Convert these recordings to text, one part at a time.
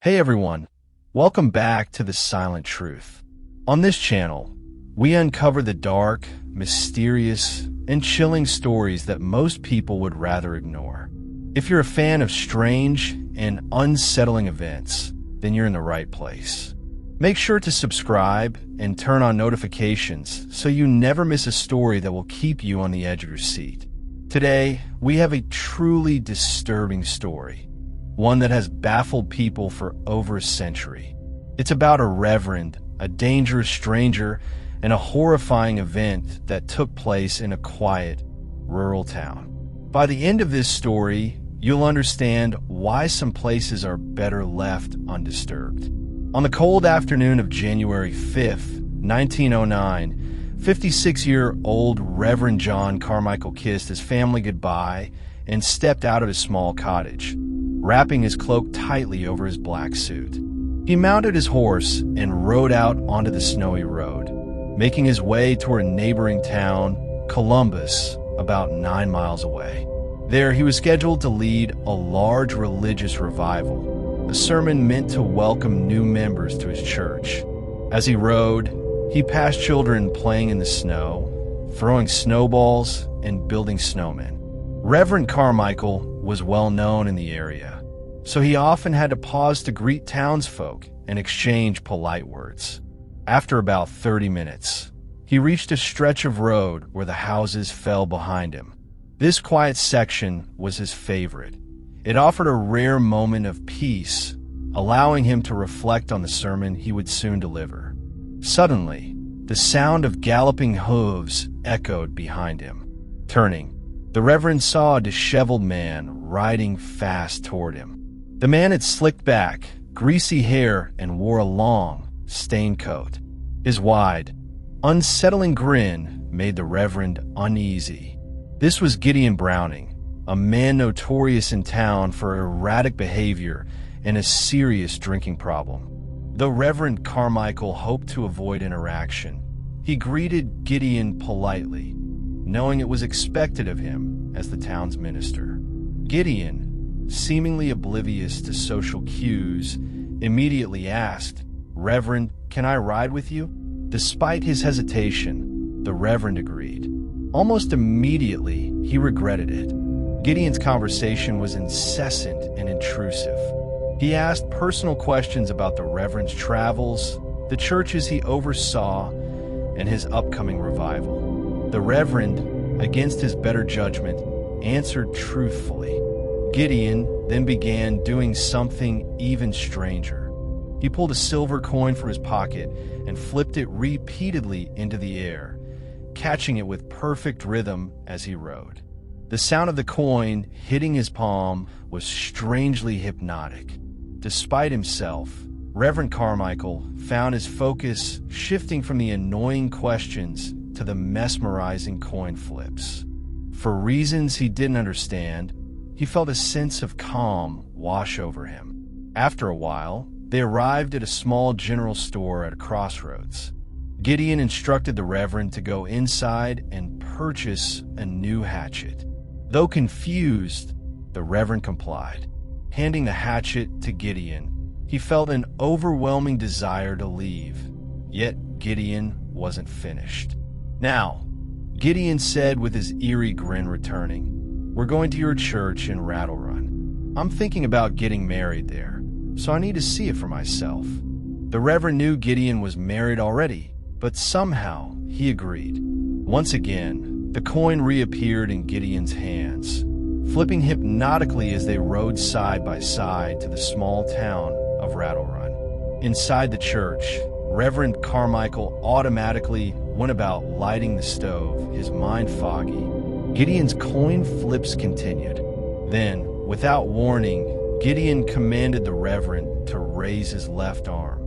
Hey everyone, welcome back to The Silent Truth. On this channel, we uncover the dark, mysterious, and chilling stories that most people would rather ignore. If you're a fan of strange and unsettling events, then you're in the right place. Make sure to subscribe and turn on notifications so you never miss a story that will keep you on the edge of your seat. Today, we have a truly disturbing story. One that has baffled people for over a century. It's about a reverend, a dangerous stranger, and a horrifying event that took place in a quiet, rural town. By the end of this story, you'll understand why some places are better left undisturbed. On the cold afternoon of January 5th, 1909, 56-year-old Reverend John Carmichael kissed his family goodbye and stepped out of his small cottage, wrapping his cloak tightly over his black suit. He mounted his horse and rode out onto the snowy road, making his way toward a neighboring town, Columbus, about 9 miles away. There, he was scheduled to lead a large religious revival, a sermon meant to welcome new members to his church. As he rode, he passed children playing in the snow, throwing snowballs, and building snowmen. Reverend Carmichael was well known in the area, so he often had to pause to greet townsfolk and exchange polite words. After about 30 minutes, he reached a stretch of road where the houses fell behind him. This quiet section was his favorite. It offered a rare moment of peace, allowing him to reflect on the sermon he would soon deliver. Suddenly, the sound of galloping hooves echoed behind him. Turning, the Reverend saw a disheveled man riding fast toward him. The man had slicked back, greasy hair, and wore a long, stained coat. His wide, unsettling grin made the Reverend uneasy. This was Gideon Browning, a man notorious in town for erratic behavior and a serious drinking problem. Though Reverend Carmichael hoped to avoid interaction, he greeted Gideon politely, knowing it was expected of him as the town's minister. Gideon, seemingly oblivious to social cues, immediately asked, "Reverend, can I ride with you?" Despite his hesitation, the Reverend agreed. Almost immediately, he regretted it. Gideon's conversation was incessant and intrusive. He asked personal questions about the Reverend's travels, the churches he oversaw, and his upcoming revival. The Reverend, against his better judgment, answered truthfully. Gideon then began doing something even stranger. He pulled a silver coin from his pocket and flipped it repeatedly into the air, catching it with perfect rhythm as he rode. The sound of the coin hitting his palm was strangely hypnotic. Despite himself, Reverend Carmichael found his focus shifting from the annoying questions to the mesmerizing coin flips. For reasons he didn't understand, he felt a sense of calm wash over him. After a while, they arrived at a small general store at a crossroads. Gideon instructed the Reverend to go inside and purchase a new hatchet. Though confused, the Reverend complied. Handing the hatchet to Gideon, he felt an overwhelming desire to leave, yet Gideon wasn't finished. "Now," Gideon said with his eerie grin returning, "we're going to your church in Rattle Run. I'm thinking about getting married there, so I need to see it for myself." The Reverend knew Gideon was married already, but somehow he agreed. Once again, the coin reappeared in Gideon's hands, flipping hypnotically as they rode side by side to the small town of Rattle Run. Inside the church, Reverend Carmichael automatically went about lighting the stove, his mind foggy. Gideon's coin flips continued. Then, without warning, Gideon commanded the Reverend to raise his left arm,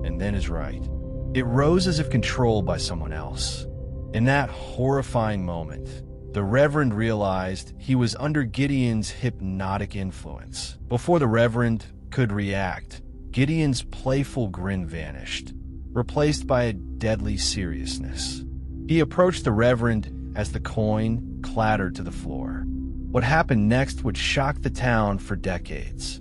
and then his right. It rose as if controlled by someone else. In that horrifying moment, the Reverend realized he was under Gideon's hypnotic influence. Before the Reverend could react, Gideon's playful grin vanished, replaced by a deadly seriousness. He approached the Reverend as the coin clattered to the floor. What happened next would shock the town for decades.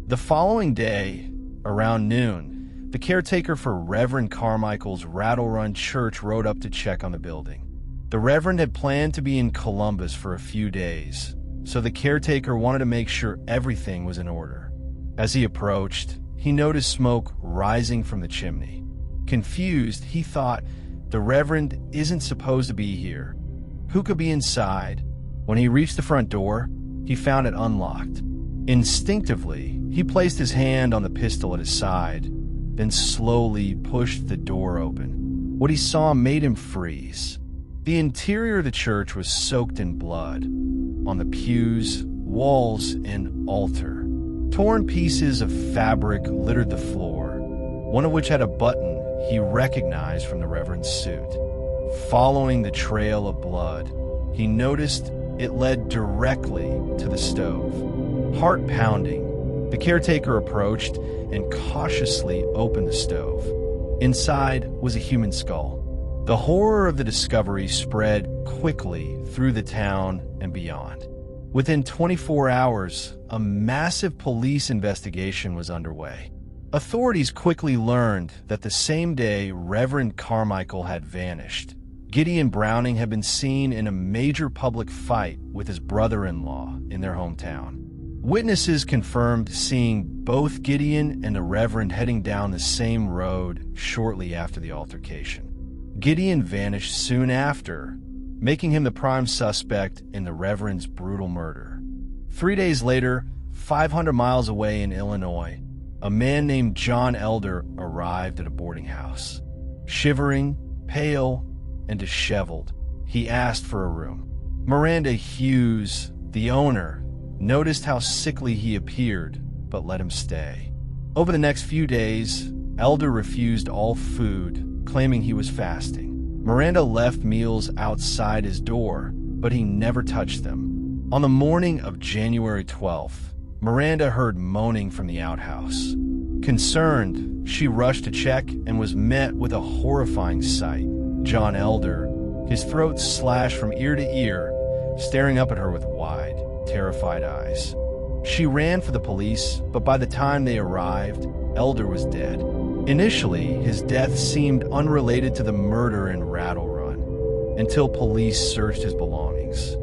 The following day, Around noon, the caretaker for Reverend Carmichael's Rattle Run Church rode up to check on the building. The Reverend had planned to be in Columbus for a few days, so the caretaker wanted to make sure everything was in order. As he approached, he noticed smoke rising from the chimney. Confused, he thought, the Reverend isn't supposed to be here. Who could be inside? When he reached the front door, he found it unlocked. Instinctively, he placed his hand on the pistol at his side, then slowly pushed the door open. What he saw made him freeze. The interior of the church was soaked in blood. On the pews, walls, and altar, torn pieces of fabric littered the floor, one of which had a button he recognized from the Reverend's suit. Following the trail of blood, he noticed it led directly to the stove. Heart pounding, the caretaker approached and cautiously opened the stove. Inside was a human skull. The horror of the discovery spread quickly through the town and beyond. Within 24 hours, a massive police investigation was underway. Authorities quickly learned that the same day Reverend Carmichael had vanished, Gideon Browning had been seen in a major public fight with his brother-in-law in their hometown. Witnesses confirmed seeing both Gideon and the Reverend heading down the same road shortly after the altercation. Gideon vanished soon after, making him the prime suspect in the Reverend's brutal murder. 3 days later, 500 miles away in Illinois, a man named John Elder arrived at a boarding house. Shivering, pale, and disheveled, he asked for a room. Miranda Hughes, the owner, noticed how sickly he appeared, but let him stay. Over the next few days, Elder refused all food, claiming he was fasting. Miranda left meals outside his door, but he never touched them. On the morning of January 12th, Miranda heard moaning from the outhouse. Concerned, she rushed to check and was met with a horrifying sight. John Elder, his throat slashed from ear to ear, staring up at her with wide, terrified eyes. She ran for the police, but by the time they arrived, Elder was dead. Initially, his death seemed unrelated to the murder in Rattle Run, until police searched his belongings.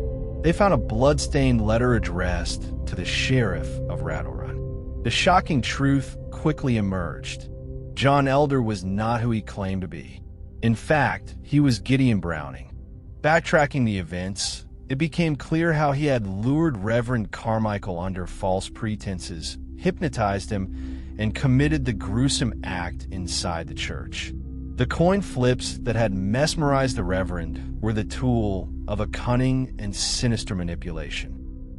They found a blood-stained letter addressed to the sheriff of Rattle Run. The shocking truth quickly emerged. John Elder was not who he claimed to be. In fact, he was Gideon Browning. Backtracking the events, it became clear how he had lured Reverend Carmichael under false pretenses, hypnotized him, and committed the gruesome act inside the church. The coin flips that had mesmerized the Reverend were the tool of a cunning and sinister manipulation.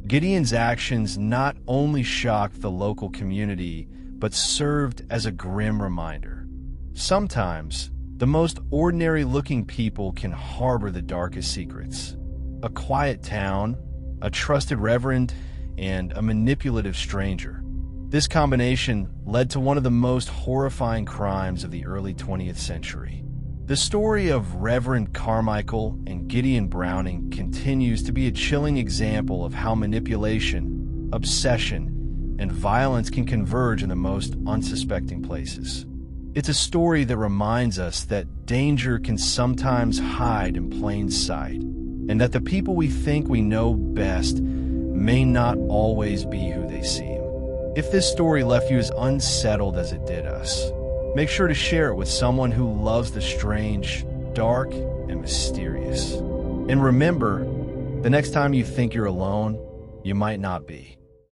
Gideon's actions not only shocked the local community, but served as a grim reminder. Sometimes, the most ordinary-looking people can harbor the darkest secrets. A quiet town, a trusted reverend, and a manipulative stranger. This combination led to one of the most horrifying crimes of the early 20th century. The story of Reverend Carmichael and Gideon Browning continues to be a chilling example of how manipulation, obsession, and violence can converge in the most unsuspecting places. It's a story that reminds us that danger can sometimes hide in plain sight, and that the people we think we know best may not always be who they seem. If this story left you as unsettled as it did us, make sure to share it with someone who loves the strange, dark, and mysterious. And remember, the next time you think you're alone, you might not be.